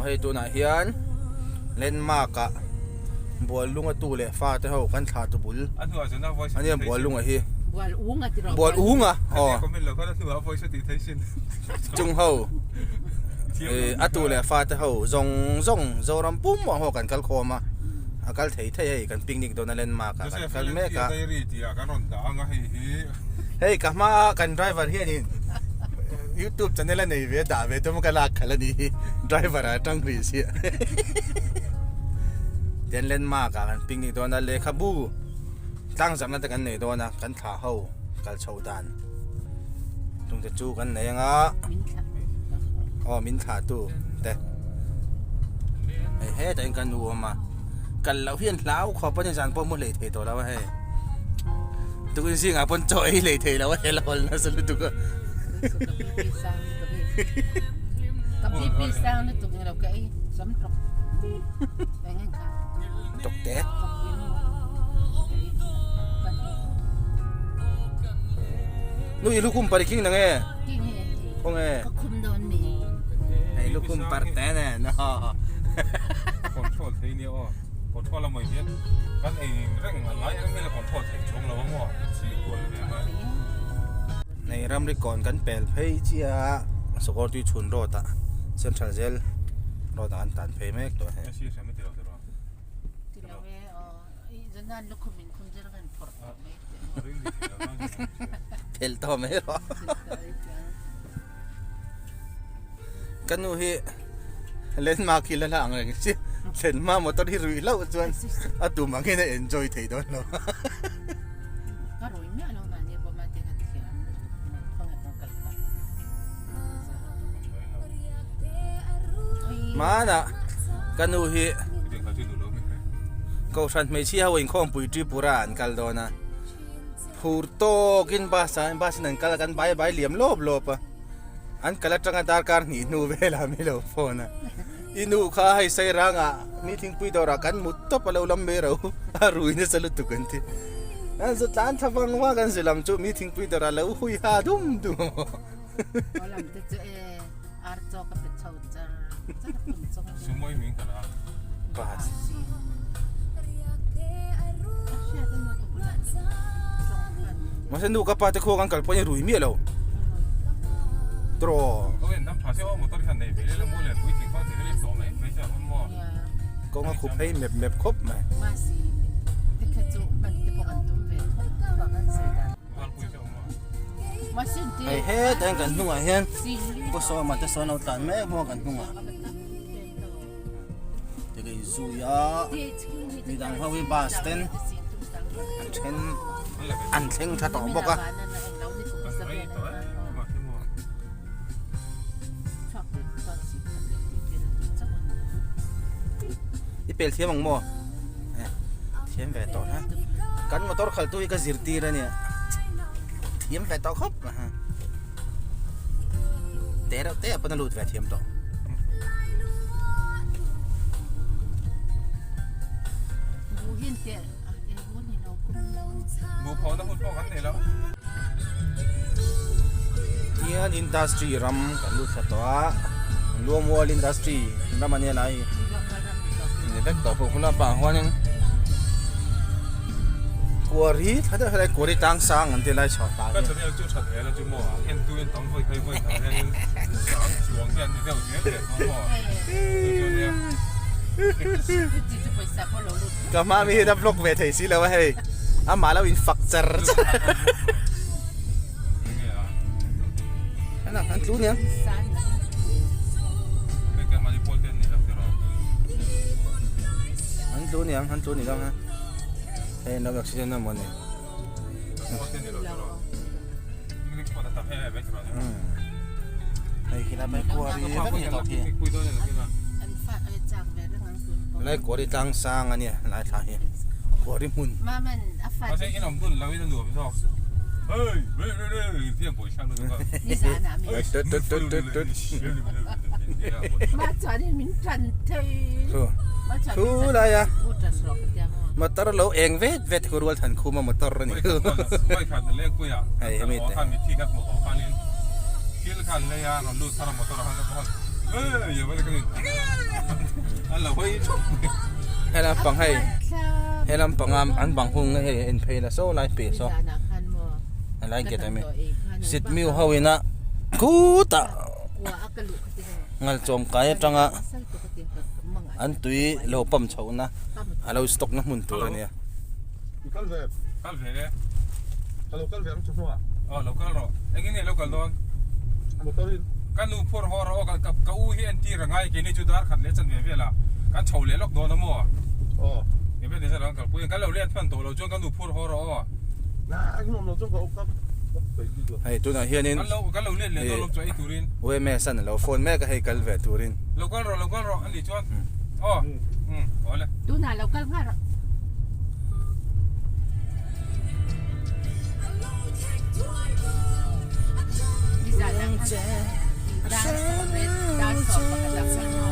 ให้ตัวไหนเฮียนเล่นมากะบัวลุงตู้เลยฟ้าแต่เขากันขาตุบุลอันนี้บัวลุงอะฮีบัวอุ้งอะอ๋อจุงเขาตู้เลยฟ้าแต่เขาzongโจรำปุ่มว่าเขากันกัลโคมากัลเทยกันปิงนิกโดนเล่นมากะกันเมกะเฮ้ยกะมากันไดรเวอร์เฮียนี่YouTube channel la nahi ve da ve tum kala khalani driver a tang ri si den len ma ka kan ping ni dona le khabu tang jam na ta kan nei dona kan tha ho kal chaudan tung te chu kan nei nga min tha tu te he ta kan nu ma kan lau hian lau kho pa ni jan po mo le the to la wa he tu in si nga pon choi le the la wa he la hol na su tu ko Tapi pisang na ito nga kay samtrok. Pengen ka. Dokte. Lu ilukum pariking na nga. Kung kakum doon ni. Ay ilukum parte na no. Control thế nhiều, control là mấy biết. Cái này rất là lái cái là control thể trọng là bao chỉ quân làในรำริก่อนกันเปลเพย์เจียสกอร์ที่ชุนรอดอะเซ็นทรัลเจลรอดอันตันเพย์เมกตัวเฮ้ยจะนั่นลูกคุณมินคุณจะรันพอร์ตเพลต่อไม่รอกันนู่นฮีเล่นมาคิดแล้วล่ะอะไรกันสิเล่นมาหมดตอนที่รุ่ยเล่าจวนอะดูมันแค่ได้ enjoy ที่โดนเรามาน่ะกันดูฮีก็ฉันไม่เชื่อว่าอินข้องปุยจีปุระอันกัลโดนะพูดโตกินภาษานั่นกัลกันใบเหลี่ยมโลบอันกัลจังการดาร์การนี่นูเวลาไม่โลโฟนะอินูข้าให้ใส่ร่างอ่ะมีทิ้งปุยดอรักันมุดตบเราลำเบเราอารุยนี่สลุตุกันทีนั่นสุดท้ายถ้าฟังว่ากันสิลำจุมีทิ้งปุยดอรัเราหุยหาดุมลำจะอาร์จอกับเชาจาSemua ini kan bahas. Masa nu kapal tekuk kan kalau punya rui mie lo. Tro. Kau nak pasal apa motor kan ni? Bila le mula kui tinggal di dalam zon ni, macam apa? Kau ngah kupai map kop mah. Masih. Dekat tu bantu pengantum be. Bahan sedang. Masih di. Hei, tengah kan nunga hen. Kau soal mata soal nautan meh, mau kan nunga. Jadi zuya, bidang hawi basten, anjing satu boka. Ipel siapa mau? Siapa betul ha? Kan motor kalau tu ikan zirtir ni. Siapa betul kop? Terus apa nak luat siapa tu? Bukan dah pun kan ni lah. Tian industri ram kan lu satu luam wall industry namanya lain. Ini dah tahu pun apa yang kuari, ada kuari tangsang nanti lai cakap. Kan tadi aku cakap ni lah cuma, yang tu yang tang voi kai, yang sang juang yang ni dah ujian dia, Kami hidup vlog betul sih lah wahai. Malah infakcer. Anak kan tu ni. Hantu ni dah. Eh, nak oksigen nama ni. Kita baik kuari kan ni tadi. Lai kuari tangsang ni, lai sahaja. Kuari mun. Maman, apa? Masih ini orang tu lawan itu dua besar. Hei, dia boleh cakap tu. Ni sana mi. Macam ni minta tu. Tu lah ya. Motor lo eng vet kurwal tan kuma motor ni. Baik kan, lek punya. Hai, hamid. Kan miti kan mau kan ni. Kil kan le ya, lalu sana motor kan kan. Ya boleh kan. วยชอบ ให้ลำปังให้ลำปังอันบังหงให้เอ็นเพลโซไลเปโซอะไรเกิดอะไรสิทธิ์มิวเฮาวินะกูตะงัลจงกายจังอ่ะอันตุยโลปั๊มเฉานะเราสต็อกน้ำมันตัวเนี่ย Calver เนี่ย Kalau calver macam mana? อ๋อเราก็รอไอ้เงี้ยเราก็รอ Motorin. กันนูพูดฮอร์ออกกับกู้เฮียนที่ระไงกินในจุดนั้นขัดเลี้ยจันเวียละกันเฉาเลี้ยล็อกโดนทั้งหมด Oh. นี่เป็นที่สำคัญกับกูยังกันเราเลี้ยพันตัวเราจนกันนูพูดฮอร์ออก Nah, aku mau tu kau kau. Baik gitu. ให้ตัวนั้นเฮียนิน กันเราเลี้ยเลยเราจอยตุริน เว้ยแม่สั่นเราโฟนแม่ก็ให้กัลเวตูริน เราก็รออันนี้จวนอ๋ออ๋อเลย tu na local nga ro bisa lang dan so pagkadasan mo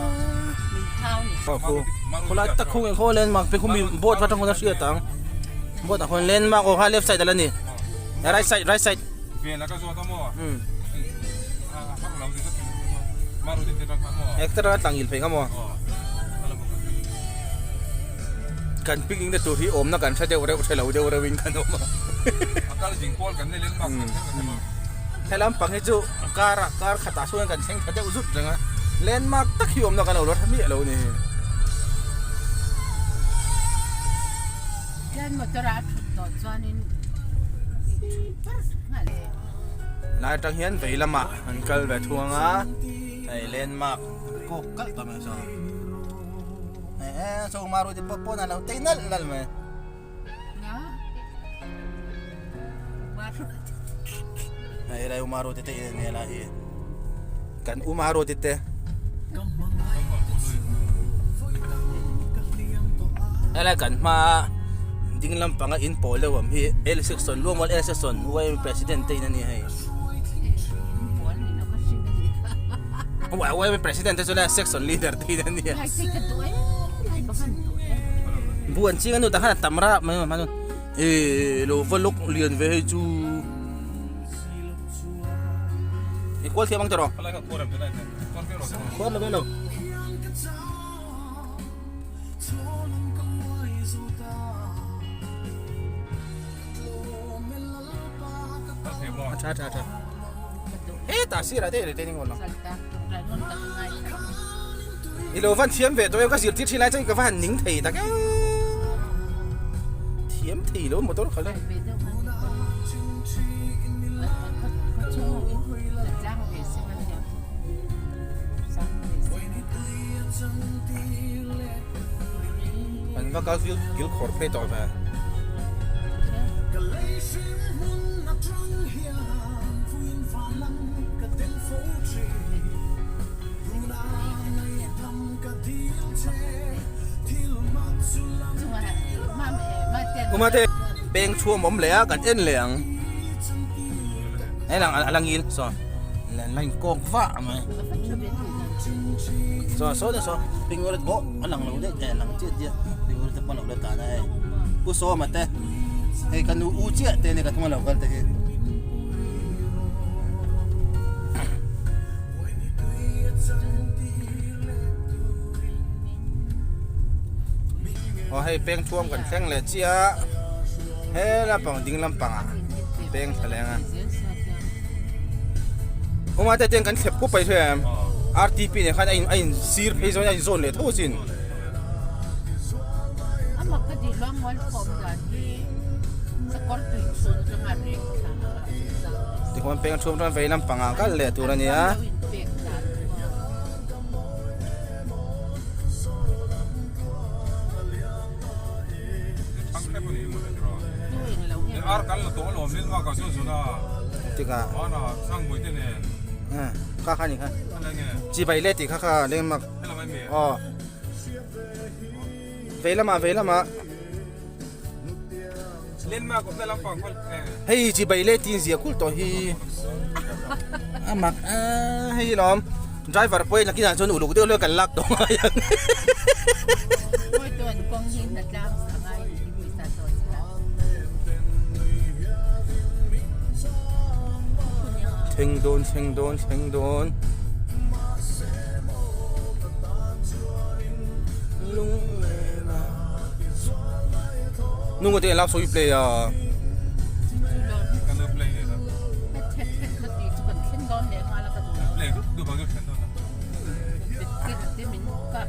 min town ni ก็คือคนละตะคุงเขาเล่นมากเป็นคนมีโบสถ์พระทั้งคนละเชื่อตังโบสถ์คนเล่นมากโอ้ฮะเลฟไซด์แล้วนี่ไรไซด์ เวียนแล้วก็จวนทั้งหมดพักเราดิมาดูดิที่ตรงทั้งหมด เอ็กซ์ตร้าตังยินเพลงครับมั้ง อ๋อ กันปิ้งอิงแต่ตัวที่อมนะกันใช่เดี๋ยวเราใช้เราเดี๋ยวเราวิ่งกันออกมา อาการจริงป้อนกันได้เล่นมาก ให้ลำปังให้จูการขัดตาส่วนกันเช่นเขาจะอุจุดจังอะเล่นมากตักหิวมนะกันเอารถทำนี่เราเนี่ย yan mo torat to chuanin nga le นายจังเฮียนไปละมาอันเกิลแบบทวงอ่ะไอเล่นมากกูกัลตัวมันซะส่งมารู้ที่ปนอะไรตีนั่นนั่นมั้ย nga baru ไอ้ไรอุมารู้ที่ตีนี่ละฮีกันอุมารู้ที่ตีอะไรกันมาจริงลำปังอินโปเลยว่ามีเอลิซิกสันร่วมวันเอลิซิกสันว่าเป็นประธานที่นั่นนี่ให้ buwan ni na kasi na ว่าเป็นประธานที่สุดแล้วเซ็กชันลีดเดอร์ที่นั่นนี่ ay tika to eh ay bakan to บุญจริงกันดูแต่ขนาดตำรามันเราฟังลูกเรียนเวจูอีกคนเทียบมั้งจ๊ะรอ อะไรก็ควรจะได้ควรแค่รอ คนละเวลา เทมอน ใช่เฮ้ตาสีอะไรเดี๋ยวนี่งงเนาะ salta ranon ta ngay อีโลฟันเทียมเวตัวเองก็สิที่ที่ไรจะก็ฟันหนิงถีตะแกเทียมถีแล้วหมดตัวเขาเลย ay bedo man ko chumo in lang besi man ya sang besi มันว่าก็กิลขอร์เพลย์ต่อไปอุมาเตเบงชัวหม่อมเหลือกันเอ็นเหลียงไอ้หลังหลังยินสอนหลังกองฟ้าไหมสอนสอนสอนปิงวอลโบหลังเราได้แต่หลังเจี๊ยเจี๊ยปิงวอลจะปนเราได้ตาได้กูสอนมาเตไอ้กันอูเจี๊ยเตเนี่ยกันทั้งเรากันเตพอให้เป้งช่วงกันแข่งเลยเจี๊ยเฮ้ลำปังดิ้งลำปังอ่ะเป้งแถลงอ่ะอุมาเตเตียงกันเข็บกูไปเถอะ RTP เนี่ยเขาไอ้ซีร์เพย์โซนไอ้โซนเลยทั้งสิ้น ama ka di lang wal kom dati sa korto sun sa ngari ที่คนเป้งช่วงตอนไปลำปังอ่ะก็เลยตัวนี้อ่ะ ทั้งแค่คนนี้หมดเลยรออาร์กันละตัวหลอมลิ้นว่าก็สู้สุดอ่ะ ที่ก็ อ๋อน่ะสร้างบุญเนี่ย ค่านี่ค่ะ อะไรเงี้ย จีไปเล่ติค่าเล่นมาก ให้เราไม่มี อ๋อเวลามา เล่นมากกว่าได้รับฟังคน เฮ้ยจีไปเล่ตีนเสียคุลตัวฮีมักให้ล้อม driver ไปนักกีฬาชนอุลุกเดียวเลือกกันลักตรงไหน Oi tuan kong hin na lang sa ngay bisa to sila เชิงโดน นุ่งก็จะรับโซยเปลย์ กันเลิกเลยนะ เท็ดก็ดีจุกันขึ้นก้อนแดงมาแล้วก็ดู เลยดูบางจุดเห็นตัวนะ ติดติดมินก็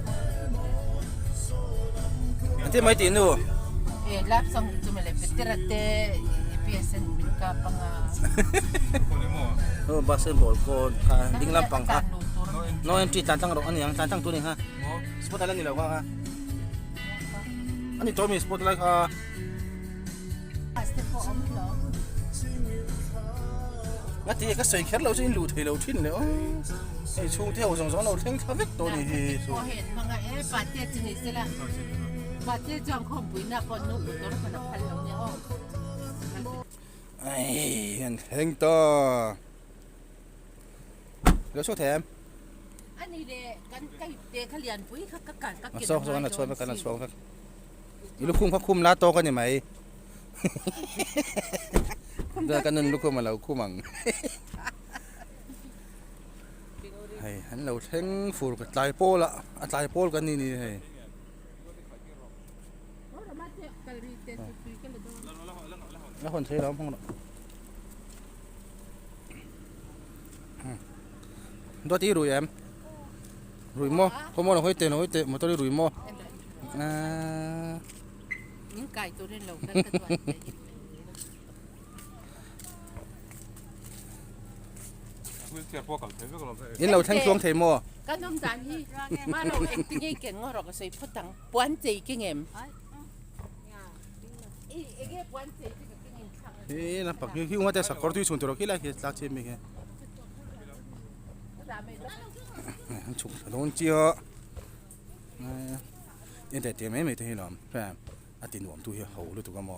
อันที่ไม่ตีนู่ รับส่งจุมาเลยเป็นติระเตเปียสันมินก็ปัง คนนี้มั่ว บาเซนบอลโกนค่ะดิ้งลำปังค่ะน้องเอ็มจีจานตั้งรถอันนี้ยังจานตั้งตัวนี้ฮะ มั่ว สปอตอะไรนี่เหรอค่ะอันนี้ตัวมีสปอตอะไรค่ะ สเตปอมเหรอ งั้นที่ก็ใส่แค่เราจะหลุดให้เราทิ้งเลยไอ้ช่วงเที่ยวสองเราทิ้งทวิตตัวนี้ที่สุ พ ด อเห็นมังเอ๊ะปาเจจินิสละปาเจจังคอมปุยนักคนนู้นตัวนั้นคนพันแล้วเนี่ยอ๋อ ไอ้เห็นเฮงต่อแล้วช่วยแถม อันนี้เด็กกันไก่เด็กเขาเรียนปุ้ยเขาก็การก็ มา เก็บ ซ้อมซ้อมนะช่วยมากันนะซ้อมครับอีลูกคุ้มพักคุ้มลาโตกันยังไงเดินกันนั่นลูกคุ้มมาแล้วคุ้มมังไอ้ฮันเราเท่งฟูกับตายโป้ละตายโป้กันนี่ให้แล้วคนใช้ล้อมห้องตัวที่รุยแอมรุยโม่พอโม่เราห้อยเตะเราห้อยเตะมาตัวนี้รุยโม่những cài tôi lên lầu đất cáiเสียพวกกับเสียพวกเรา ยินเราทั้งช่วงเทโม่ cái nông sản hi màเราเองที่ยี่เก่งงอเราก็ใส่พุทธังป้วนจีเก่งเอ็มอีเอ็งป้วนจีที่กับเก่งเอ็มขัง เฮ้ยนะปักยิ่งว่าแต่สักคนที่สุนทรกิจอะไรที่ลักเชมิกฉุกโดนเจียยังแต่เตี้ยไม่เท่หรอกแฟมอาทิตย์หนุ่มตัวเหี้ยเขาหรือตัวกมอ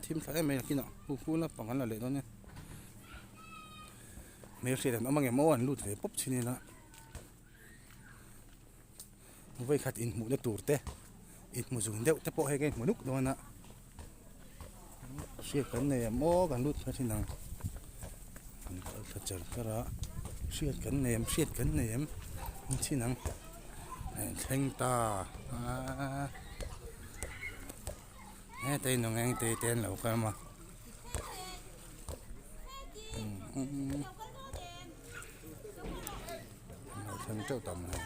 ทีมไฟไม่กินอ่ะคู่แล้วปังกันละเลยตอนนี้เมื่อเสร็จแล้วมันยังม้วนลุดเลยปุ๊บชิ้นนี้ละไว้ขัดอินหมูเล็กตูดเตะอินหมูสูงเดียวแต่พอให้กันหมูนุกโดนนะเสียกันเนี่ยม้อกันลุดแค่ที่นั่งเจอก็ละเสียกันเนี่ยเสียกันเนี่ยที่นั่งเท่งตาเต้นน้องเองเต้นแล้วกันมาเราเท่งเจ้าต่ำเลย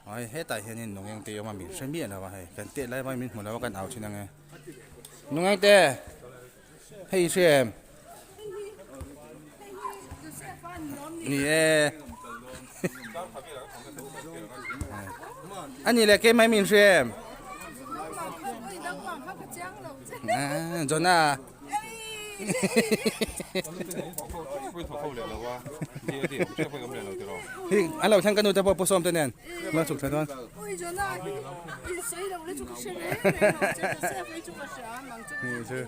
ไอ้เฮ้แต่เห็นน้องเองเต้มาบินเส้นเบี้ยแล้ววะเฮ้กันเต้ไล่ไปมินหมดแล้วกันเอาชิ้นยังไงน้องเองเต้ให้เชื่อมนี่อันนี้แหละเกมไม่มีเชื่อมจนน่ะไม่ถูกเข้าเลยแล้วว่าเดี๋ยวเชื่อไปกับเรื่องเราจะรอ พี่อันเราทั้งกันดูจะพอผสมตัวเนี่ยมาสุกทันวันนี่ชื่อ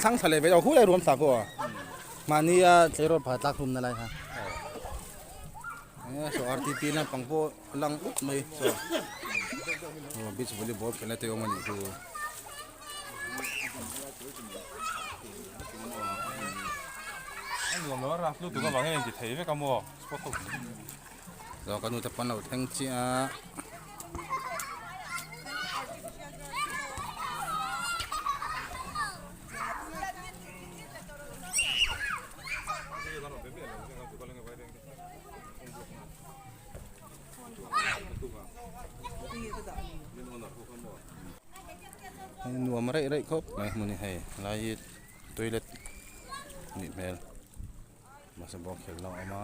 ทั้งทะเลไปเอาคู่เลยรวมสามตัวมานี่เจอรถผ่าตักทุ่มนั่นแหละฮะสอร์ทีพีนั่นปังโปลังอุ๊บเลยสอบิชวอลเลย์บอลกันแล้วเตะมันอีกตัวอันรวมแล้วรับรู้ตัวก็ว่าให้จิตเทไม่กำมัวพวกเขาเรากันดูแต่ปันเราทั้งเจ้าหนัวมาได้ครบไหมมันนี่ให้ลายตัวเล็กนี่เมลมาสบอกเข็นเราเอามา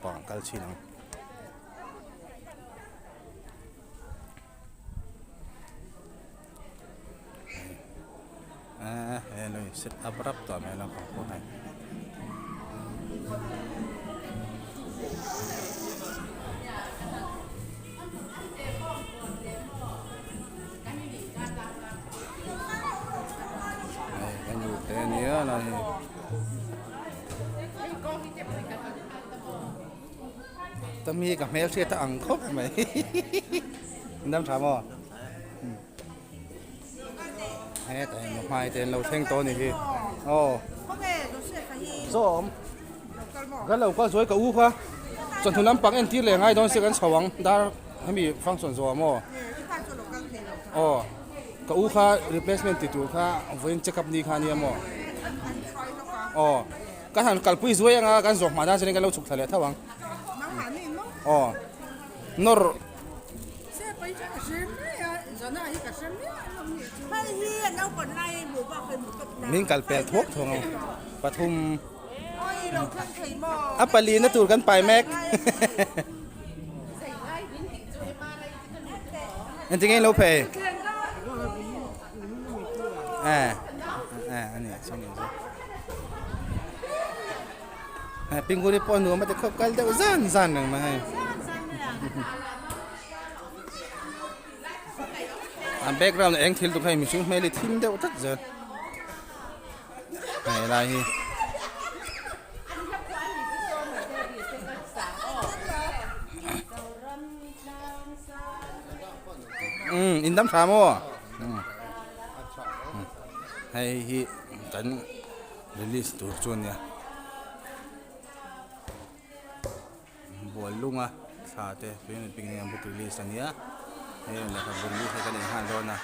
ปังกัลชินังเฮ้ยเลยเซตอัพรับตัวเมลเราของคนไทยกันอยู่แต่เนี้ยนะนี่ ตะมีกับแมวเสียตะอังคบไหม น้ำชาหม้อแฮ่แต่ไม่แต่เราแทงตัวนี่พี่อ๋อส้มก็เราก็สวยกับอู้ค่ะส่วนทุนน้ำปังเอ็นที่เลยง่ายโดนเสียกันสว่างได้ให้มีฟังส่วนสว่างหม้ออ๋อกับอู้ค่ะ replacement ติดตัวค่ะเว้นเช็คอัพนี่ค่ะเนี่ยหม้ออ๋อก็หันกัลปุยสวยยังไงกันส่งมาได้เช่นกันเราฉุกทะเลท่าวังอ๋อนอร์ มิงกัลเปลทวกทงปทุมอัปปลีนตูดกันไปแม็กอันจริงๆเราเพย์อันนี้ช่างนี้ปิงกูได้ปอนหนูมาแต่คบกันเดี๋ยวสั้นหนึ่งมาให้อันแบ็กกราวด์เองทิลตุกให้มีชุ่มไม่เลยทิมเดี๋ยวตัดเจออะไรอินดัมชาโมให้ฮีกันรีลิสตัวชวนเนี่ยบัวลุงอ่ะสาเต้เป็นปิงเนี่ยบุกรีลิสอันเนี้ยให้นะครับรีลิสให้กันเองฮันโดนะ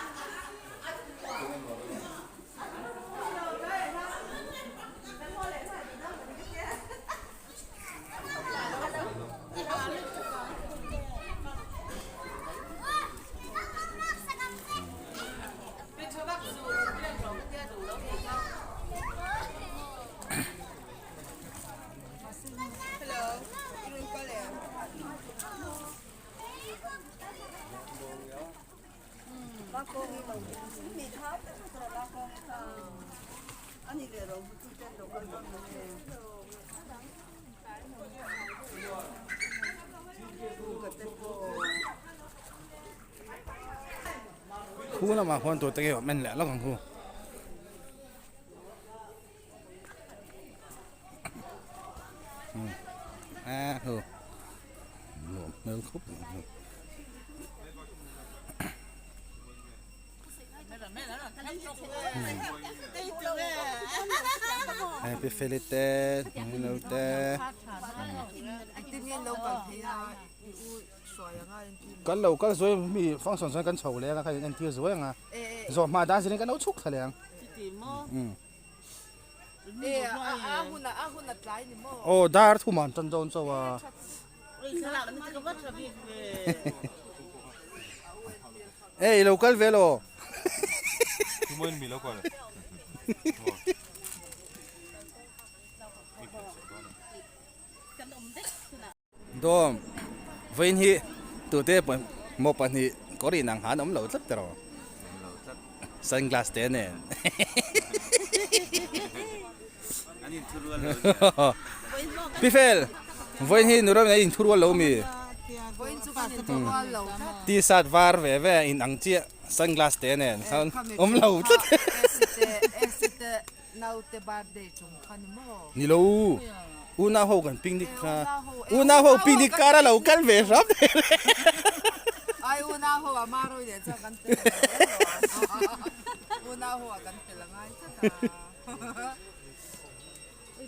ครูน่ะมาคนตัวเตี้ยแม่นแหละแล้วของครูครูหนูเมืองคุบไปเฟลิเต้มิโนเต้ก็เราก็สวยมีฟังสอนกันโชว์เลยก็ใครเอ็นที่สวยอ่ะจบมาด้านสิ่งกันเอาชุกทะเลงโอ้ดาร์ทุมันจนโดนโซ่เอ้ยโลคัลเวโลทุกมันมีแล้วก่อนโดมเว้นฮีตัวเต้ปมอปันฮีก็รีนังหาน้ำเหลวสักตรอซันกลาสเตนเนี่ยพี่เฟลเว้นฮีนูเราเนี่ยอินทัวร์เหลวมีที่สัตว์วาร์เว่อินอังเจียซันกลาสเตนเนี่ยซันเหลวสักนี่ลูอุณาโฮกันปิงดิค่ะอุณาโฮปิงดิการะเรากันเวรับไออุณาโฮอามารุยเดี๋ยวจะกันเตะอุณาโฮกันเตะละไงจ้ะ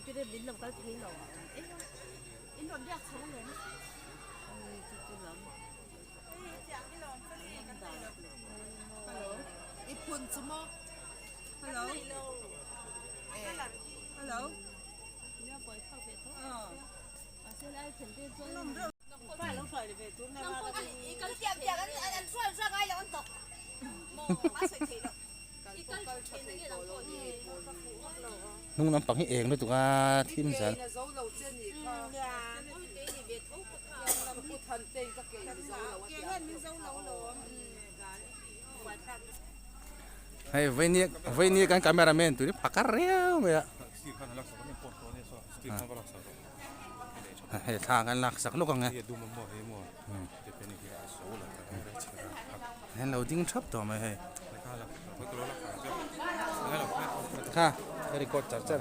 พี่ได้บินลงกันที่หรออินโดนเรียกเขาเลยอีปุ่นจุโมฮัลโหลฮัลโหลนุ่งน้ำปักให้เองด้วยตัวทิมสันให้เวนี่กันคาเมราแมนตัวนี้ปักกระเรียวเลยอะให้ทางกันลักสักลูกกันไงให้เราดิ้งชับตัวไหมให้ค่ะให้รีกดจัดจ้ะ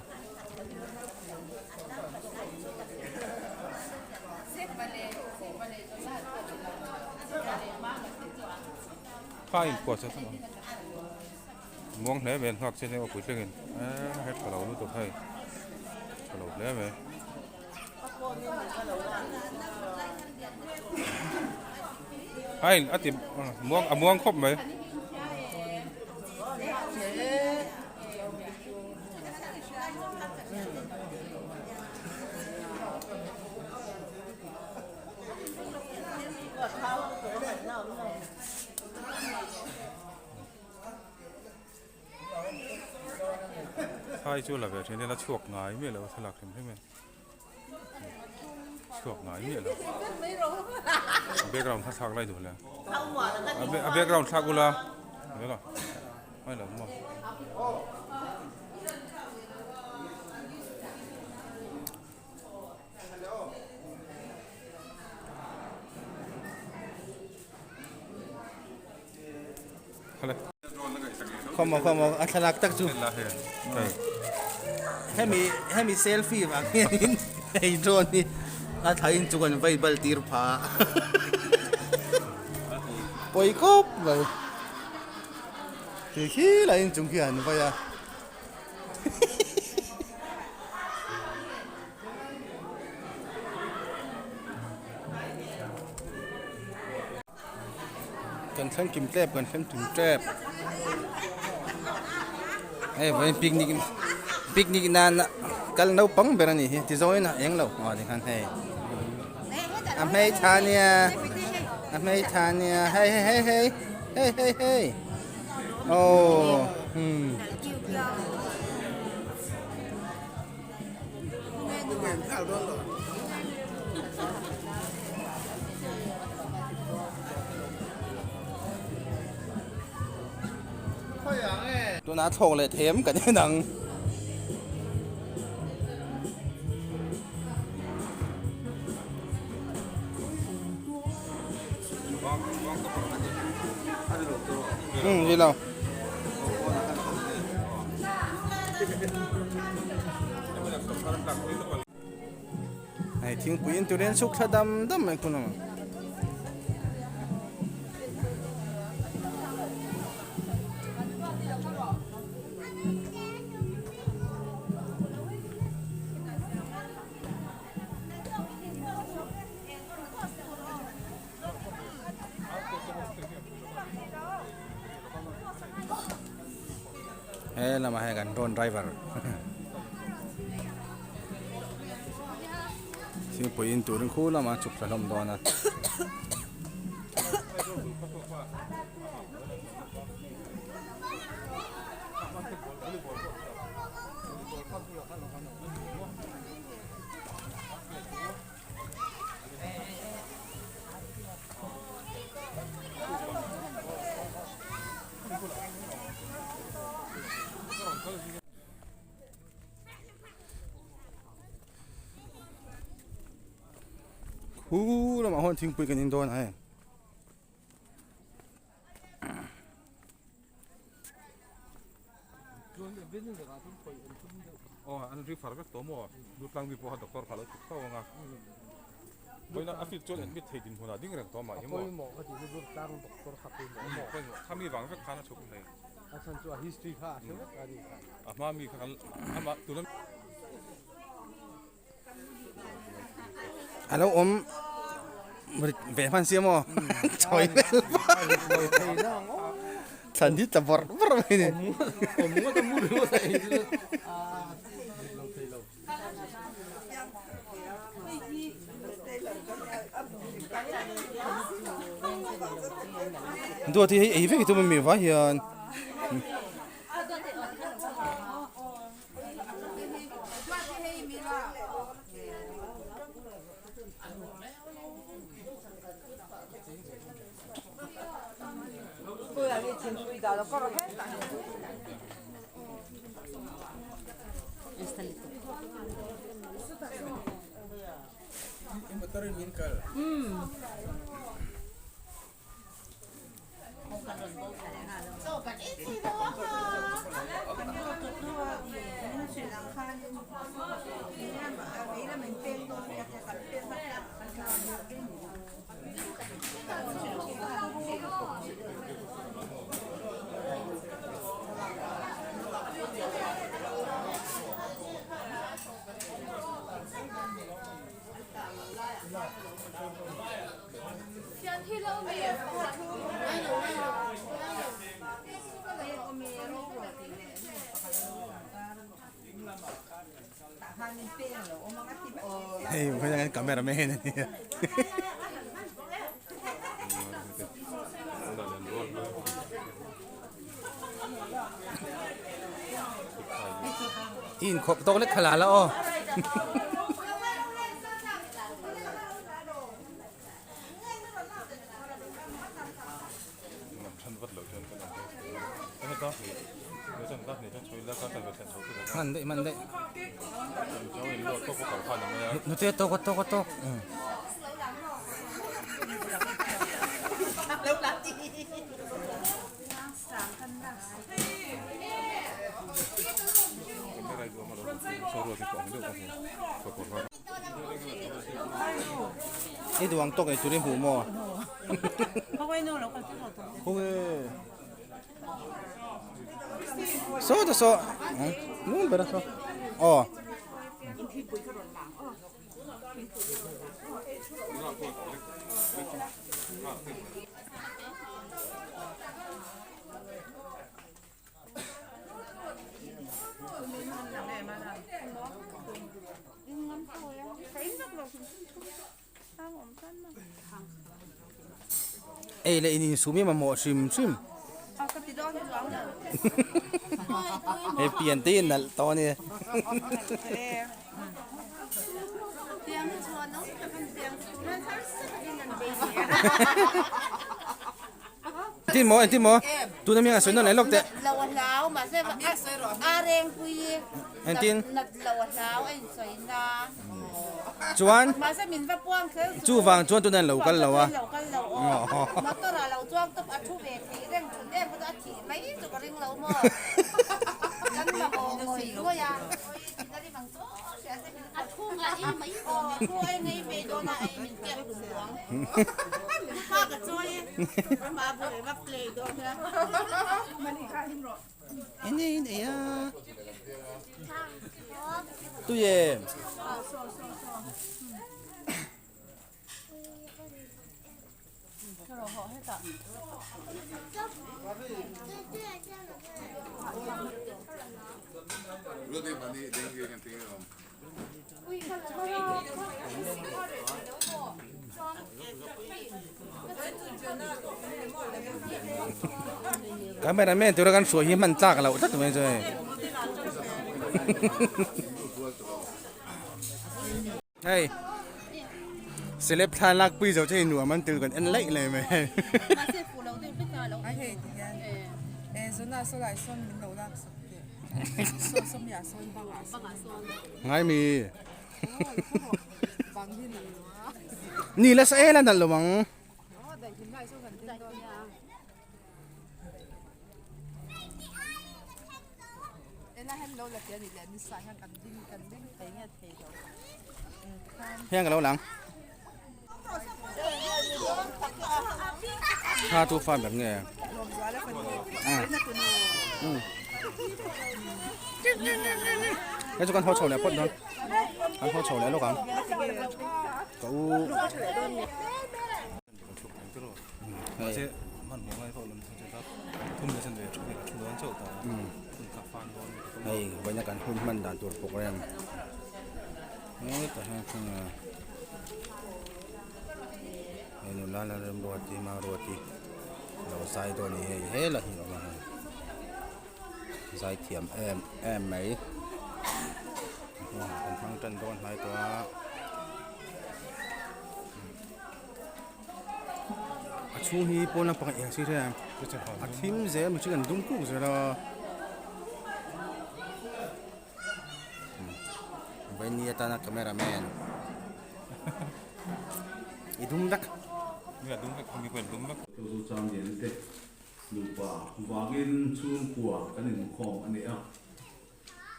ข้าอินกว่าสักหน่อยม่วงแหลมเป็นหักเส้นนี้ว่าปุ๋ยเรื่องเงินเฮ็ดกระเหล่ารู้ตัวให้กระเหล่าแหลมไหมไอ้อติม่วงครบไหมใช่ช่วยละแบบนี้แล้วชวกหงายไม่เลยสลักเห็นไหมชวกหงายไม่เลยเบกกราวด์ทักไรดูเลยเบกกราวด์ทักกูละเดี๋ยวก่อนไม่หรอกมั้งอะไรเข้ามาอัตลักษณ์ตักจู เป็นละเหรอใช่ ให้มีเซลฟี่บ้างไอ้โดรนนี่อาถ่ายจุกันไวเบิลตีร์พาปอยกบเลยที่ไรจุงขี้อันไปอ่ะกันทั้งกิมแทบกันทั้งถุงแทบเฮ้ยวันปิกนิกนานละกันเราปังเบรนี่ที่โซนน่ะยังเราอ๋อที่ขันเฮ้ยอเมริกาเนี่ยเฮ้ยโอ้ตัวน้าโถเลยเทมกันยังดังนี่เราไอ้ทิ้งปุ๋ยตัวเรียนสุกถ้าดำไอ้คุณน่ะเฮ้ยเรามาให้กันโดนไดรเวอร์สิ่งปุ๋ยตัวนึงคู่เรามาจุกกระลมโดนนะคู่เรามาหอนทิ้งปุ๋ยกันยินโดนให้อ๋ออันนี้ฟาร์มตัวมั่วดูตั้งมีพวกด็อกเตอร์เขาแล้วเข้าว่าไงเพราะนั้นอฟิศจนเอ็นบิทให้ดินหัวดิ้งเรื่องตัวใหม่ยังมั่วเป็นถ้ามีบางเรื่องข้าน่าชมเลยมามีกันมาตัวนั้นแล้วอมเวฟันเสียมั้งช่วยเลยฉันที่จะบอกไม่เนี่ยตัวที่ไอ้เฟกตัวมันมีวะเฮียน เฮ้ยเพราะงั้นกลับแม่เราไม่เห็นนี่ อินขบโตเล็กขลาแล้วอ๋อ ฉันวัดเหลือเกินกันไม่ต้องหนีเดี๋ยวฉันตัดนี่ฉันช่วยแล้วก็ฉันไปแทนเขาขึ้นแล้ว มันได้ เจ้าเห็นรถก็พวกเขาผ่านอย่างเงี้ย หนูเตี้ยโตก็โตก็โต ไม่ได้ดูมาแล้วโชว์รถที่ก่อนไม่ดูกันเลยปรากฏว่า ไอ้ดวงตกไอ้จุดในหูหมอ โอ้ยโซ่ตัวโซ่นู่นไปแล้วโซ่อ๋อเอ้ยเลยนี่สูมีมาหมอชิมเฮ้ยเปลี่ยนตีนน่ะตอนนี้ ที่หมอตัวนั้นมีอะไรสวยนั่นไหนลูกเตะ Lawalaw, masih areng kuy. Entin? Lawalaw, ay soy na. จวน Masa min pa puang ke. จู่ฟังจวนตัวนั้นเหลากันเหรอวะ Motor law juang tu atu be ti reng chun dem ko ati mai tu ko ring law mo. Kan ma ko ngoi lo ya. Dari bang so sia se min atu nga i mai ko. Ko ai ngai be do na ai min ke luang. Ha ka choi. Ma bu le ma play do na. Mani ka hin ro. ini ya tu ye kameramen tu kan suai man cak lah udah tu macam hey seleb than lak pi zo chei nu man tu kan en lei le me Masih pulau tu kita law. Ai hei ti hian so na so lai son min lo lak sak te so som ya son bang a son ngai mi bang hin ni ni la sa ela dal lawang oh dai hin lai so kan tin do ela hem lo la tian ni le ni sa han kan ding te nge te do hiang ka lo langถ้าทุกฟันแบบเงี้ย ลมว่าแล้วคนนี่นะคุณ แล้วจุกันเขาโชว์แล้วพ่นนนเขาโชว์แล้วลูกกันกู 어제 만 뭔가 해서 오늘 진짜 돈 내선데 내가 중간 쳤다. 그러니까 판도 ไอ้บรรยากาศหุ่นมันด่านตัวโปรแกรมนี่แต่ให้คุณไอ้หนูล้านเริ่มรวดที่มารวดที่เราใส่ตัวนี้เฮ้ยละหิวมาใส่เทียมไหมเป็นฟังจันโดนหายตัวช่วงนี้ปนปังเองสิแท้อาทิมเสียมันชื่อกันดุ้งกู้เสียแล้ววันนี้ตานักkamera man อีดุ้งดัก 내가 눈가 거기 그 눈가 tôi cho nhìn thế đủ quả vàng chuông của cái này khom anh ấy à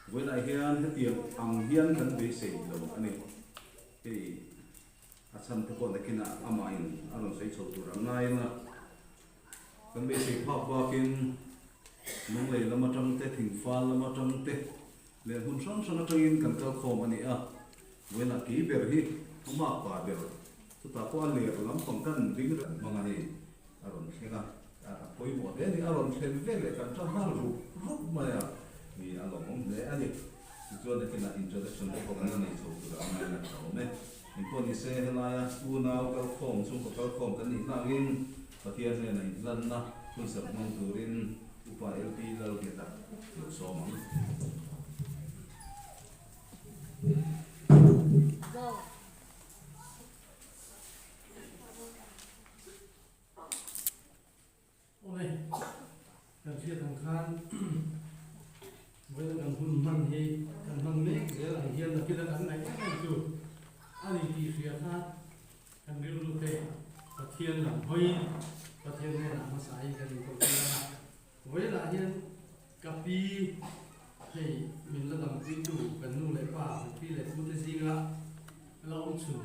với lại hiền hết tiền ăn hiền vẫn bị sỉ rồi anh ấy thì à chân thì còn cái nào à mà anh sẽ chịu tụi làm ngay mà vẫn bị sỉ phá qua kinh nông lệ làm trong tết thỉnh pha làm trong tết liền hôn son son trong in cần cao khom anh ấy à với lại kỹ bể hi không mặc quả bể chúng ta có liệt lắm còn cần dính được bằng này aron kega koi mo de ni aron sen vele kan cha ha ru ru ma ya ni along om de ani จุดนี้เป็นintroductionที่ผมนั่นในช่วงตัวเราไม่ได้เราเนี่ยในคนที่เสียหายผู้นาวกับข้อมช่วงกับข้อมกันนี่น่าวินประเทศเนี่ยในลันนะคุณสับมงตุรินอุปเอลพีเราเกิดจากลูกสอง go โอ้ยการเชื่อทางคานเวลาการหุ่นมันให้การมันเล็กเวลาเฮียนเราคิดกันไหนไม่จุดอันนี้ที่เสียท่าการเรียนรู้เตะประเทศหลังห้อยประเทศในหลังมาใส่กันอยู่ตรงนี้นะเวลาเฮียนกับปีให้มินระดับวิจูกันนู่นเลยป่าพี่เลยพูดได้จริงละเราองชุน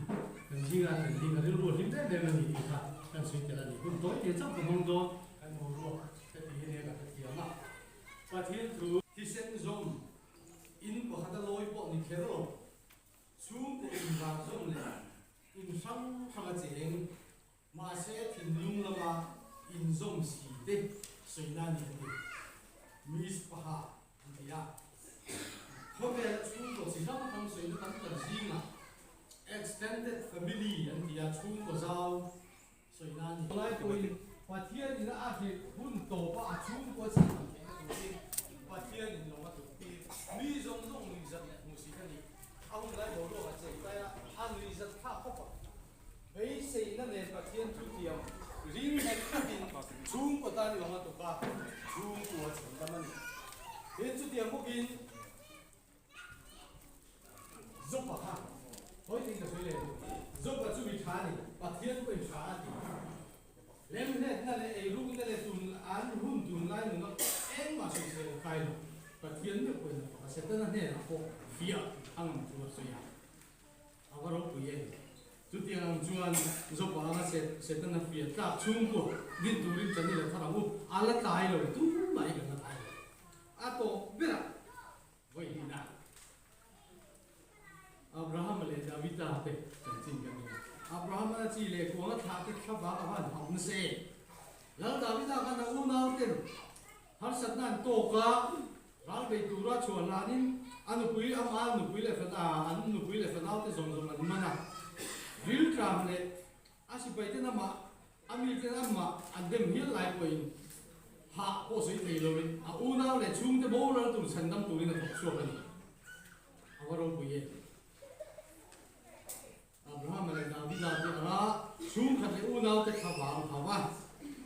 กันจริงละกันจริงกันเรียนรู้ที่ได้เดินมาดีค่ะกันสุดจะได้คุณโต้เดี๋ยวจับกับมึงโต้กันโอ้โหจะตีเนี่ยกับเกี่ยวมาประเทศถูที่เส้นซอมอินก็ฮัตตาลอยปอนิเคโรซูมก็อินบาซอมเลยอินซังทำเจงมาเสถินลุงละมาอินซอมสีเด็กสวยนั่นนี่มิสปะฮะนี่ยเขาเป็นซูมก็สิทำทำสวยนั่นตั้งจริงอ่ะ extended family อันที่จะซูมก็เจ้าสวยนั่นนี่อะไรตัวนี้ประเทศนี้นะอาจจะหุ่นโตก็อาจซูมก็สิทำแค่ตัวนี้ประเทศนี้ลงมาตัวนี้มีจงมีจัดมุสิกันนี่เอาเงิน来บอกว่าจะไปอันนี้จะท่าเข้าไปไม่ใช่นั่นเองประเทศทุกเดียวริมแห่งดินซูมก็ตายลงมาตัวก็ซูมตัวฉันก็มันเห็นจุดเดียวพวกกินจบปะฮะเฮ้ยจริงจะสวยเลยจบปะจุบิชานี่ประเทศก็เป็นชาติเล่มเนี่ยนั่นเลยไอ้รุ่นนั่นเลยตุนอันรุ่นตุนไล่หนึ่งก็เอ็งมาสวยๆใครหรอกประเทศเนี่ยเป็นภาษาตั้งเนี่ยนะพวกเฟียอังตัวสวยเอาก็รู้ปุยเองจุดที่อังจวนจบปะนะเสร็จตั้งเฟียกับชุ่มกูดินตุรินจันนี่เลยถ้าเราอันละตายเลยตุ้มไหลกันละตายอ่ะโตเบี้ยไว้ดีนะอับราฮัมเลยดาวิดาเตจริงกันนี่อับราฮัมน่ะจีเลยกวงท่าที่ขับบ้ากับบ้านทำเซ่แล้วดาวิดากันนะอูน่าเต็มฮัสซัดนั่นโตกะร้านไปดูราชวนานินอันนุปุยอันนุปุยเลยฝันอันนุปุยเลยฝันเอาแต่ส่งมันมันนะวิลครามเลยอาชีพไปเต้นมาอามีเต้นมาอันเดิมเฮียไลฟ์ไปหาโอ้สวยทีเลยอูน่าเลยชุ่มจะโบราณตุฉันดำตุลินะช่วงนี้เอาว่าเราปุยอับราฮัมเลยดาวิดาเตระชุ่มขัดเลยอูน่าเตะขับบ้างขับว่า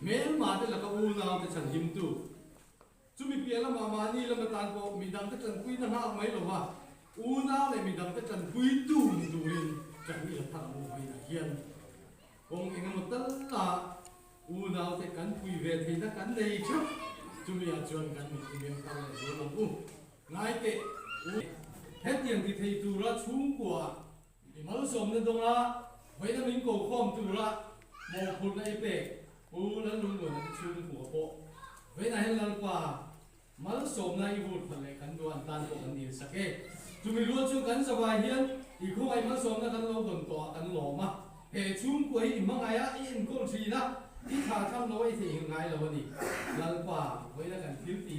เมื่อมาเตะแล้วก็อูน่าเตะฉันหิมตุจุมีเพียงละมานี่ละมาตานก็มีดังแต่จันคุยนั่นหาไม่หรอวะอูน่าเลยมีดังแต่จันคุยดูดูเองจันนี่ละทำมูไปนะเฮียนคงเองมันตั้งละอูน่าแต่กันคุยเวทีนักกันเลยครับจุมีอาจวนกันมีเพียงตั้งเลยจวนลงง่ายเตะเฮ็ดอย่างที่เธอดูละชุ่มกว่ามาสมนั่นตรงละไว้ถ้ามิงโกข้อมดูละโมคุณไอ้เป็กอูแล้วลุงหลวงชุ่มหัวโปไว้ไหนลังกว่ามาสมนายบุตรทะเลกันดวนตันกันดีสักเอจุมีรู้ชุ่มกันสบายเฮียนอีกคนไอ้มาสมนั่นกันเราโดนตัวกันหล่อมาเฮ้ชุ่มกว่าอีกมั้งไงอ่ะอีกคนทีนะที่ขาทำเราไอ้ที่ยังไงเราวันนี้ลังกว่าไว้แล้วกันทิ้งตี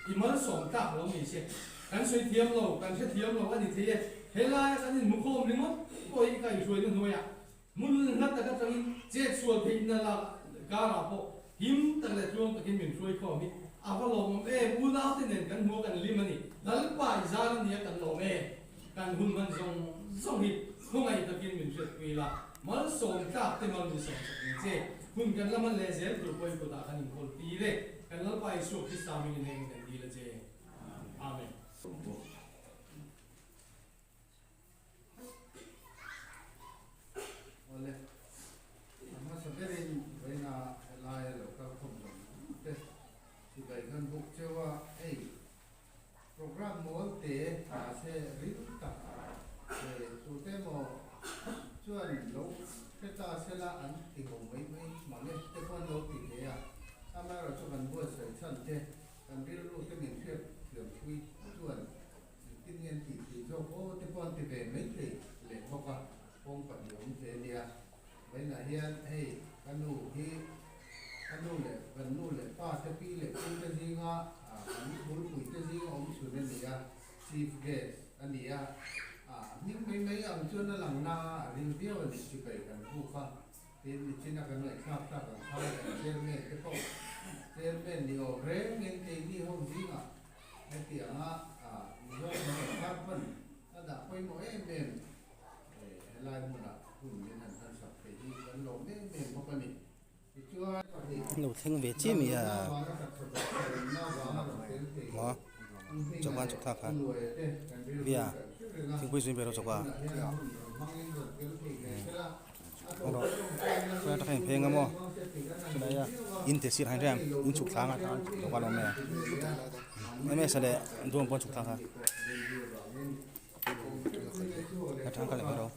อีมาสมตักเรามีเช่กันช่วยเทียมเรากันแค่เทียมเราอันนี้เทียเฮล่ากันนี่มุขโมยมั้งก็อีกใครช่วยนั่นด้วยอ่ะมุนนัดแต่ก็ต้องเจ็ดส่วนที่นั่นละการะพอหิมแต่ละช่วงก็ที่มีช่วยข้อมีเอาก็ลงอูน่าที่เนี่ยกันหัวกันลิมันนี่แล้วป่ายจานเนี่ยกันลงกันหุ่นมันส่งหิพวกไอ้ตะกินมีช่วยคุยละมันส่งกลับที่มันมีส่งสักนิดเจ้หุ่นกันแล้วมันเลเซอร์ตัวไปก็ตากันอีกคนตีเลยกันแล้วป่ายช่วยที่สามีเนี่ยกันดีละเจ้อาเมนOleh, nama sebenarnya wena layar lokal kompon. Sebagian bukti wa, program molte ase rinta. Sute mo cuan lo kita sela an tinggal mai mana tepan lo tiga. Sama orang cuman buat santai, kan dia lu temin siap siap kui cuan. Tinggal tiga, oh tepan tiga mai le bapa. คงปฏิบัติเดียไว้ไหนเฮียนกันนู่ที่กันนู่เลยป้าจะปีเลยคุณจะซิงอ่ะบุญปุ๋ยจะซิงอมสุดเนี่ยสิ chief guest อันนี้นี่ไม่เอาชวนหลังนารินเดียวนี่สิไปกันผู้ฟังที่ที่นักการเมืองทราบกันใครเชนเมนก็ต้องเชนเมนนี่โอ้เรื่องเงินเองนี่ห้องจริงไอ้เตียงมีห้องครับมันระดับไปหมดเมนลายมันหุ่นเงินนั่นท่านสับไปที่กันลงเมนเพราะกันนี่ช่วย หนูเทงเวจิมีหมอจกวันจกทักครับเบียถึงคุยสุนเบรจกว่าเราถ้าใครเพลงกันมั้งใช่ไหมอินเตอร์ซีให้แรงอินฉุกทางอ่ะจกวันเราไม่แสดงดวงบนฉุกทางครับกระทั่งกันเลยเรา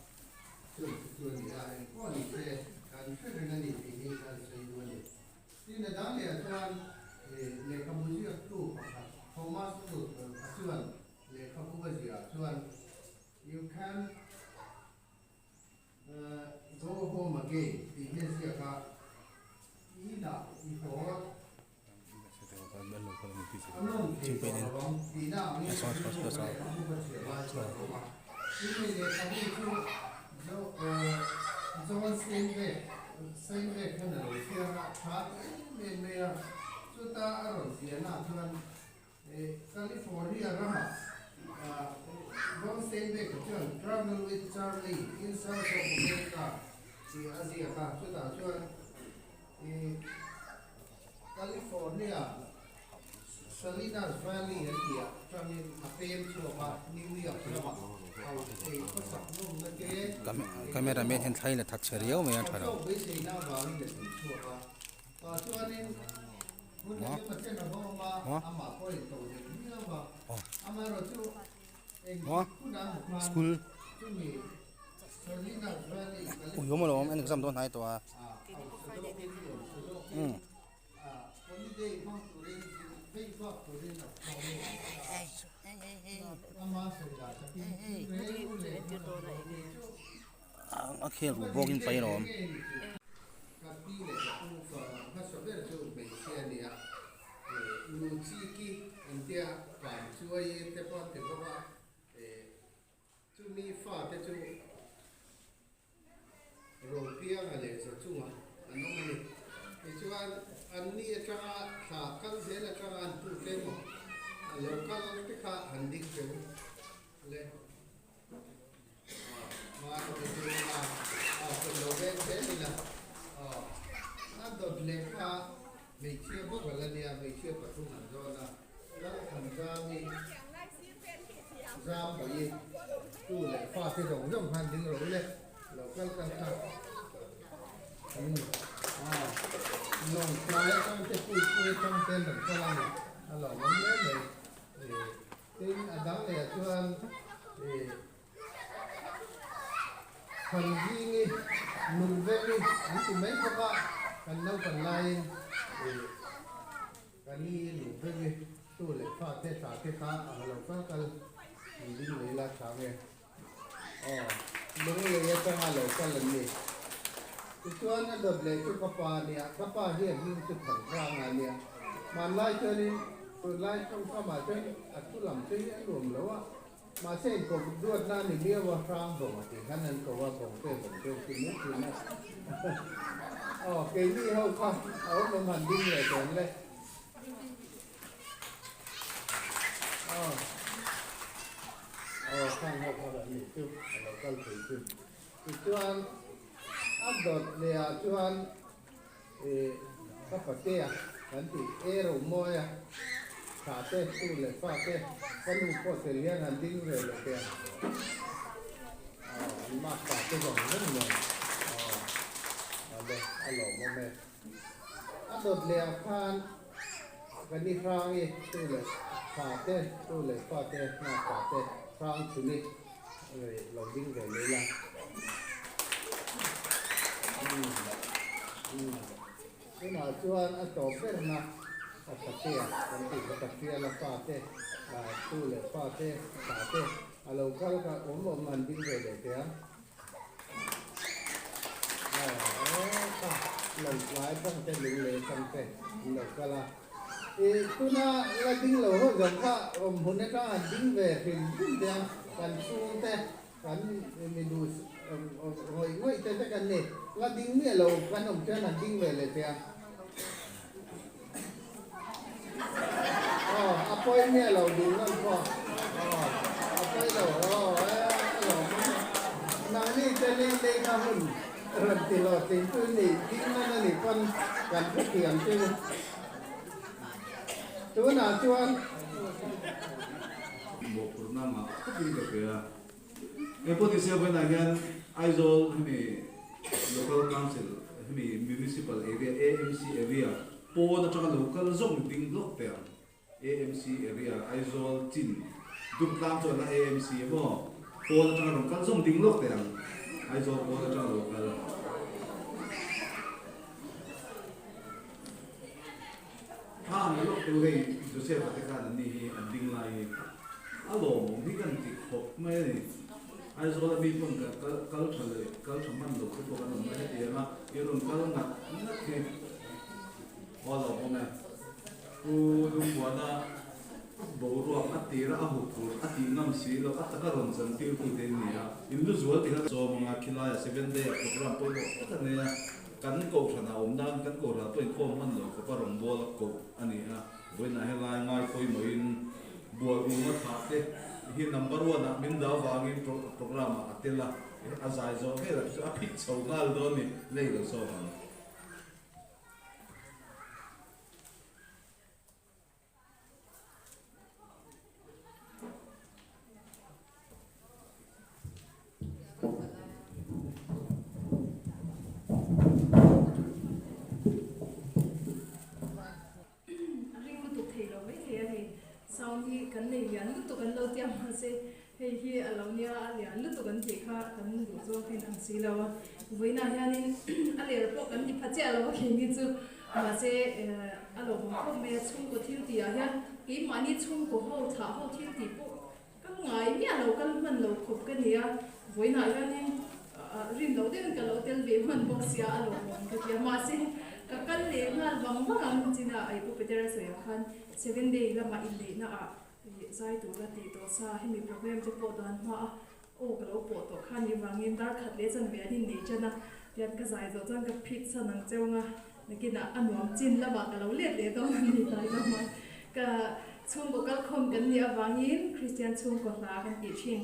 ที่ในด้านเนี่ยส่วนเลขาผู้ช่วยตู้ครับโทมัสตู้ส่วนเลขาผู้ช่วยส่วน you can go home again ที่เนี่ยเสียครับอีน่ะอีโฟจึงเป็นอีน่ะมีสอนที่เลขาผู้ช่วยว่าส่วนที่เลขาผู้ช่วยJohn Steinbeck kan det vara att med så där arrangerna från California Rama John Steinbeck John Travel with Charlie in South America i Asia ka so da chuan California Salinas Valley area from a famous New York cameraman เห็นไทยเลยทักเฉลียวไม่ทันเราสกูลโอ้ยมาลงอันนี้ก็จำตัวไหนตัวโอเครูบอกินไปหรอลูซีกีอินเดียการช่วยเทปอนเทปว่าจุมีฟ้าแต่จุโรเปียอะไรสักจุ่มอันนั้นมันช่วยอันนี้จะขาคันเสียแล้วก็อันตุเต็มแล้วก็ที่ขาหันดิ้งเต็มเลยมาเป็นตัวเป็นโลเวนเต็มเลยนะนั่นโดดเล็กขาไม่เชื่อพวกเราเนี่ยไม่เชื่อปัจจุบันจอนะแล้วทำจามีจามไปตู้เลยฟ้าที่เราเริ่มหันดิ้งเราเลยเราก็กันครับลงปลายต้องจะคุยต้องเต้นแบบฝรั่งเราไม่เล่นเลยที่อันดับเนี่ยชวนคนยิงนุ่มเวลี่นี่คือไม่พอกันเล่ากันไล่กันนี่นุ่มเวลี่ตู้เล็กฟ้าเทสาเทขาเราก็กันยิงเลยละสามเองมึงเลยจะหาเรากันเลยส่วนอันดับเล็กคือkappaเนี่ยkappaเรียนยิ่งสุดขันร่างเนี่ยมันไล่เจอนี่ไล่ช่องเข้ามาเจออัดตุลำเจอยังรวมแล้วว่ามาเส้นผมดวดหน้านี่เรียกว่าครางผมที่ขนาดก็ว่าผมเป็นกินมุกกินนะเกนี่เขาค่ะเอาประมาณดิ้งเลยเกินเลยข้างเขาเขาแบบนี้จุ๊บเราก็ถือจุ๊บส่วนอันดับเนี่ยส่วนข้าวผัดเตี้ยกันที่โรโมยขาเต้ตู้เล็กฟ้าเต้ก็ลูกก็เสียงอันดิ้งเลยเลยเตี้ยมากขาเต้ของนั่นเลยเลยอร่อยมากเลยอันดับเนี่ยผ่านกันนี่ครางอีกตู้เล็กขาเต้ตู้เล็กฟ้าเต้มากขาเต้ครางชุนิเลยเราดิ้งเลยละนี่หน่อยชวนอันต่อเป็นนะอัตเตียกันติดอัตเตียละฟ้าเต้ตู้เลยฟ้าเต้ขาเต้เราก็มันดิ้งเลยเตี้ยเราหลายตั้งแต่เลยตั้งแต่เราก็ละ tu na la ding lo ho jong kha hun na ka ding ve pin dia kan su te kan mi du hoi ngoi te te kan ne la ding ne lo kan om chen na ding ve le te apoi ne lo du nan ko apoi lo na ni te le le ka hun ran ti lo ti tu ni ding na ni kon kan pu kian tu tu na chuan mo purnama kupin ka kaya nepotisya ba na yan Aizol hemi local council hemi municipal area AMC area po na tsaka local zone ding block pe AMC area Aizol Chin dum tang to na AMC mo po na tsaka local zone ding block pe Aizol po na tsaka local ang look to hey Joseph at ka ni anding lai alo mo hi kan ti khop mai ni ai zo la bi pon ka kal thaman lo ko kan mai ti ma iron kal na ke wala mo na u dum wana bo ro ati ra hu ku ati ngam si lo at ka ron san ti ku den ni ya in lu zual ti ka so mga kilaya 7 day program po ko ne ya kan ko thana dan kan ko ra toin khom man lo ko parong bol ko ani ha boina helai ngai koi moin bol ma tha te hi number 1 na min da wangi program atela azai zo he a phit chau ngal do ni nei lo so ma kan nei lian lu to kan lo tiam ma se hei hi alaunia alian lu to kan ti kha kan du zo tin ang si lawa voina hianin ale ro kan ni phacha lawa khi ni chu ma se alo mo ko me chung ko thil ti a hian ki mani chung ko ho tha ho thil ti po kan ngai mi alo kan man lo khop kan nia voina hianin rin lo den kan lo tel be man box ya alo mo ka ya ma se ka kan le ngal bang bang china ai ko petera so ya khan 7 day la ma in le na a zai tu la ti to sa hemi program te po dan ma o ka lo po to khan ni wangin dar khat le chan ve ani nei chana yan ka zai zo chang ka phit sa nang cheunga nakina anuam chin la ba ka lo le le to ni dai la ma ka chung ko kal khom kan ni awangin Christian chung ko la kan ti thin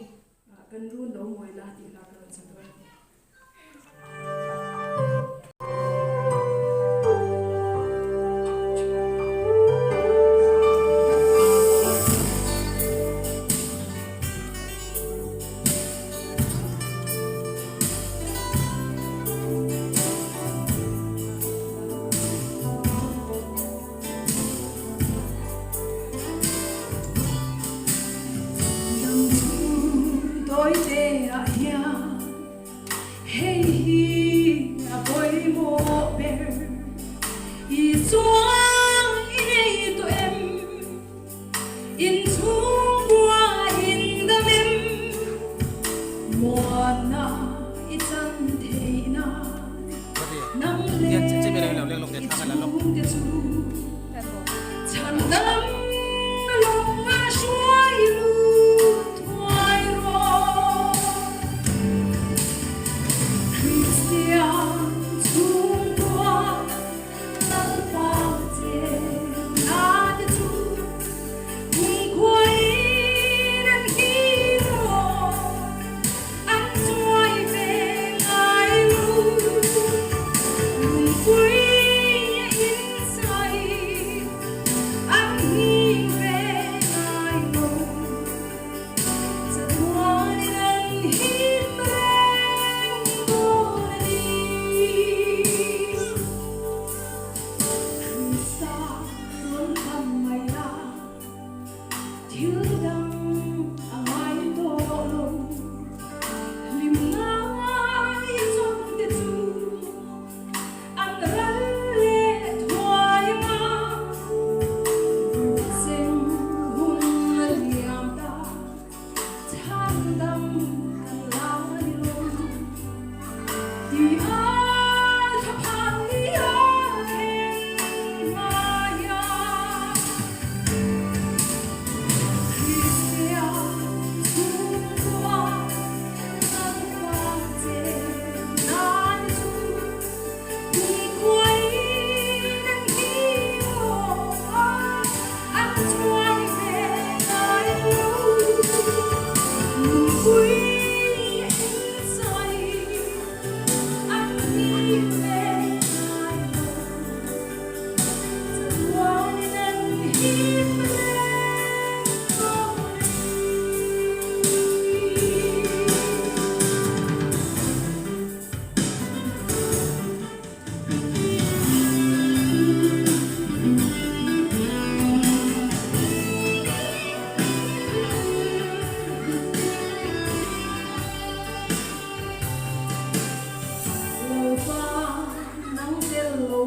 kan run lo moi la ti la kan sa to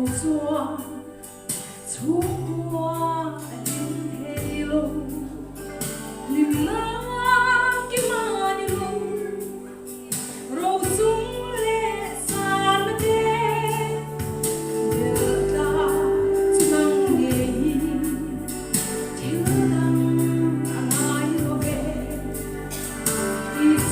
作，出国林黑路，林那给马的路，肉中嘞山的的，别打只能你，听当爱我呗，一出。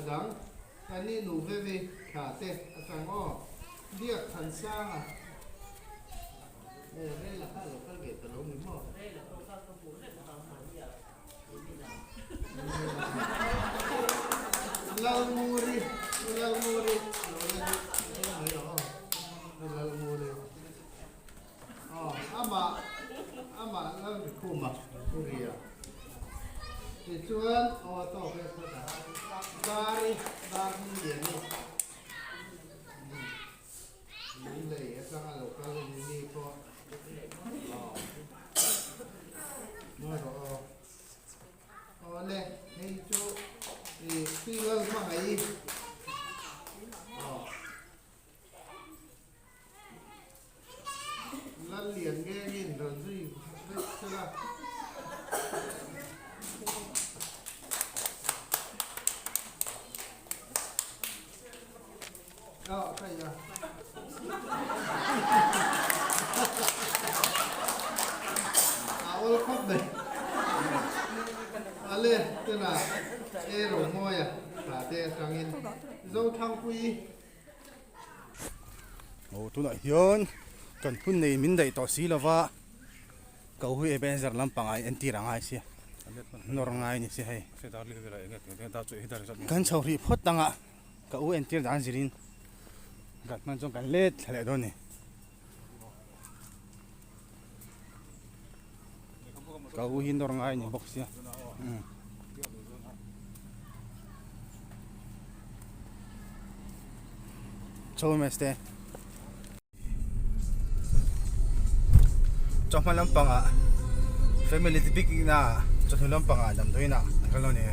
ดังอันนี้หนูเว่ขาเตะอาจารย์อ้อเรียกทันสร้างอ่ะเร่ละข้าเราก็เก็บตะลุงหรือเปล่าLalmuri, lalmuri, lalmuri. Oh, ama lalmuri kuma, kuria. Tujuan, oh tahu kita. Dari ini. Ini ya, sangat lokal ini kok. Oh, mana oh, le, ini tu. Khi lên mà hay lên liền nghe nhìn rồi gì thế là đó cái gì áo khóc đây lên thế là ê rồi ngồi à cả tê sang in dâu thang quy ô tu lại hiền cần phun này mình đầy tỏ xí là vợ cậu huy bên giờ làm bằng ai anh ti rằng ai xí nó rằng ai nhỉ xí hay cần sầu ri phốt tăng ạ cậu anh ti rằng gì rin gạt mang trong cái lết lại đó nè cậu huy nó rằng ai nhỉ bốc xí Show me stay. Trong mà làm bằng à, family thì big na, cho nên làm bằng à, làm đôi na, cái lo này.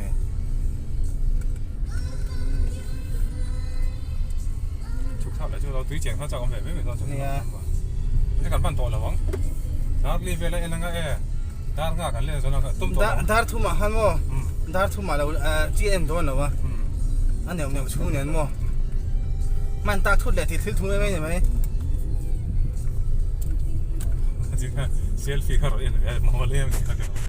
chụp tháp lại cho nó túi chèn tháp cho ông về mấy người đó cho nó cái cần bàn tổ là vắng, đá li về lại anh nghe, đá ngã cái lên cho nó tôm tôm. Đá thu mà han mo, đá thu mà là GM đó nữa mà, anh em nhiều chú nên mo. Man ta thốt lại thì thiếu thú mấy này selfie เขาเรียนแบบมาเล่นกัน